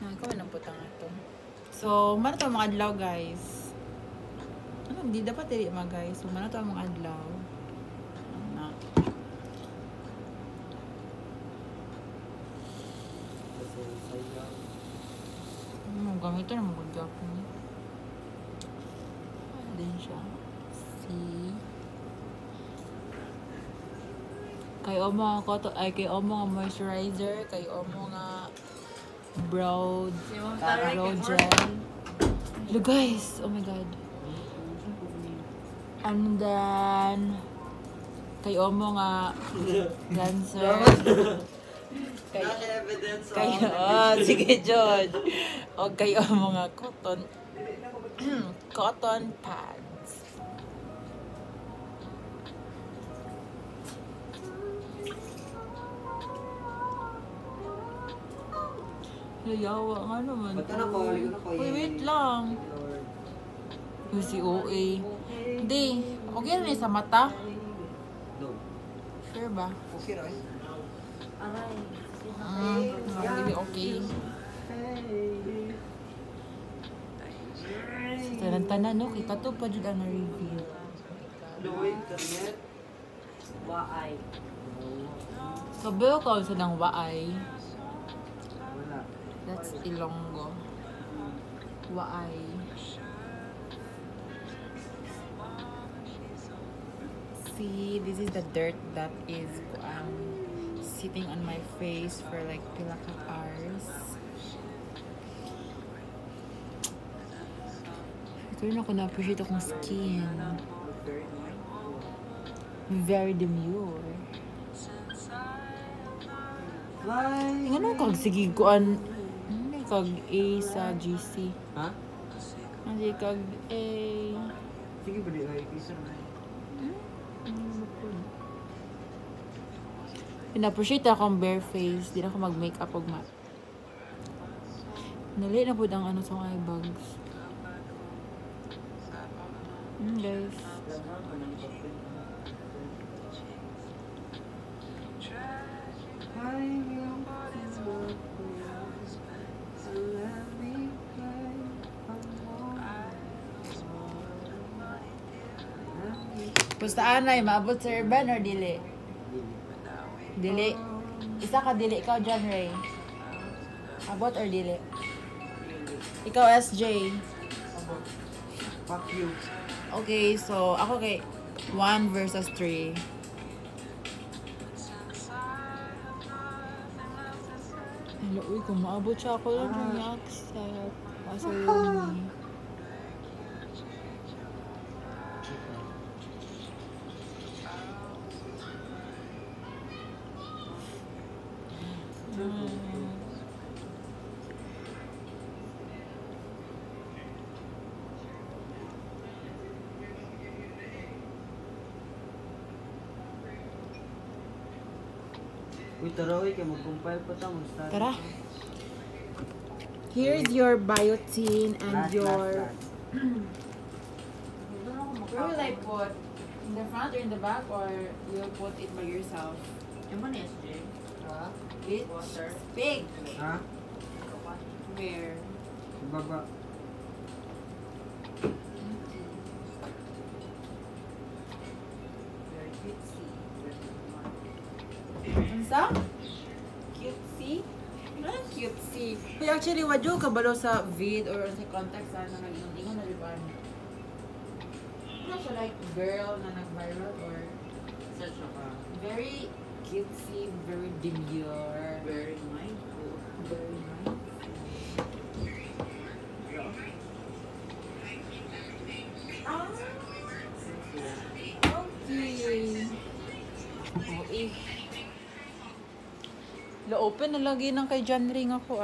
Nagkawa ng putang ito. So, mana to mga adlaw, guys. Ano, hindi dapat dili mga guys. So, mana to mga adlaw. Na. Gamitin na magagap niya. Din siya. See? Kay omo ako to, ay kay omo nga moisturizer, kay omo nga brow gel. Look guys, oh my god. And then kay omo nga dancer. Kay sige George. O kay omo nga cotton cotton pads. Yayawa nga naman. Uy, wait lang. Uy, si OA. Hindi. Okay na sa mata? Sure ba? Okay rin. Hindi okay. Sa tanan-tanan, no? Ikaw to pa dyan ang review. Waay. Sabi ko sa nang waay. That's Ilonggo. Waay. See, this is the dirt that is sitting on my face for like pila ka hours. Ito rin ako na-appreciate akong skin. Very demure. Tingnan mo kag sige kuan. Kag A sa GC. Ha? Hindi kag A. Sige ba di ay kisa na. Pina-appreciate akong bare face. Di na ako mag-makeup og mat. Nali na po ang ano sa eye bags. Guys. Pusta anay, maabot sa urban or dili? Dili. Isa ka dili, ikaw John Ray. Abot or dili? Ikaw SJ. Fuck you. Okay, so ako kay 1 versus 3. Hello, uy, kung maabot siya ako lang yung accept. Asa yun Uy, tara, uy, kaya mag-compile pa tayo. Tara. Here's your biotin and your... Where will I put? In the front or in the back, or you'll put it by yourself? Yung man SJ? It's Water. big. Ha? Where? Baba. Unsa? Cutesy? Ano cutesy? Hey, actually, wadyo kabalo sa vid or sa contact sa nag-ingon na diba? Ano siya like girl na nag-viral or Search ka. very cutesy, very demure, Very mindful. very nice. Ah, okay. Oh, eh. La-open na lagi ng kay John Ring ako,